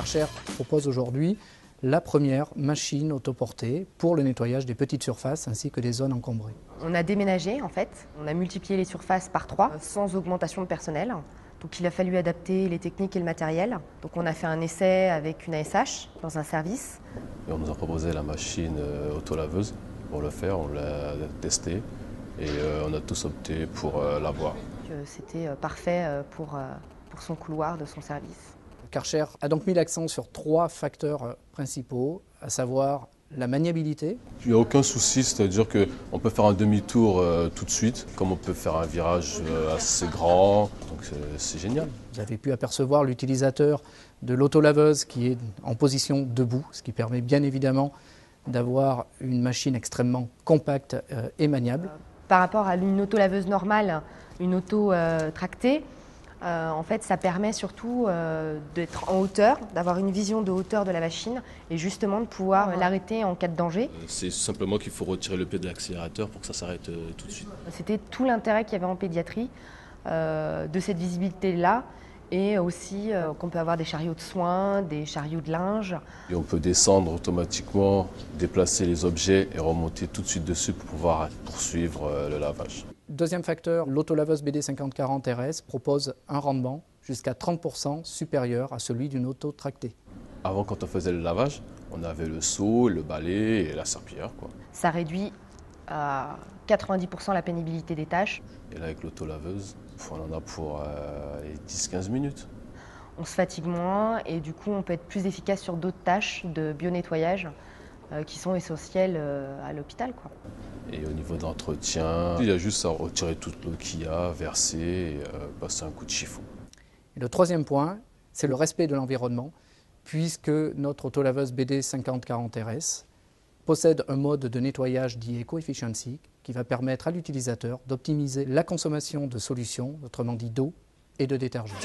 Karcher propose aujourd'hui la première machine autoportée pour le nettoyage des petites surfaces ainsi que des zones encombrées. On a déménagé en fait, on a multiplié les surfaces par 3 sans augmentation de personnel. Donc il a fallu adapter les techniques et le matériel. Donc on a fait un essai avec une ASH dans un service. Et on nous a proposé la machine autolaveuse pour le faire, on l'a testée et on a tous opté pour l'avoir. C'était parfait pour son couloir de son service. Karcher a donc mis l'accent sur 3 facteurs principaux, à savoir la maniabilité. Il n'y a aucun souci, c'est-à-dire qu'on peut faire un demi-tour tout de suite, comme on peut faire un virage assez grand, donc c'est génial. Vous avez pu apercevoir l'utilisateur de l'autolaveuse qui est en position debout, ce qui permet bien évidemment d'avoir une machine extrêmement compacte et maniable. Par rapport à une autolaveuse normale, une auto tractée, en fait, ça permet surtout d'être en hauteur, d'avoir une vision de hauteur de la machine et justement de pouvoir l'arrêter en cas de danger. C'est simplement qu'il faut retirer le pied de l'accélérateur pour que ça s'arrête tout de suite. C'était tout l'intérêt qu'il y avait en pédiatrie de cette visibilité-là et aussi qu'on peut avoir des chariots de soins, des chariots de linge. Et on peut descendre automatiquement, déplacer les objets et remonter tout de suite dessus pour pouvoir poursuivre le lavage. Deuxième facteur, l'autolaveuse BD 5040 RS propose un rendement jusqu'à 30% supérieur à celui d'une auto tractée. Avant, quand on faisait le lavage, on avait le seau, le balai et la serpillière, quoi. Ça réduit à 90% la pénibilité des tâches. Et là, avec l'autolaveuse, on en a pour 10-15 minutes. On se fatigue moins et du coup, on peut être plus efficace sur d'autres tâches de bio-nettoyage qui sont essentielles à l'hôpital, quoi. Et au niveau d'entretien, il y a juste à retirer toute l'eau qu'il y a, verser et passer un coup de chiffon. Et le troisième point, c'est le respect de l'environnement, puisque notre autolaveuse BD 5040 RS possède un mode de nettoyage dit Eco-Efficiency qui va permettre à l'utilisateur d'optimiser la consommation de solutions, autrement dit d'eau et de détergents.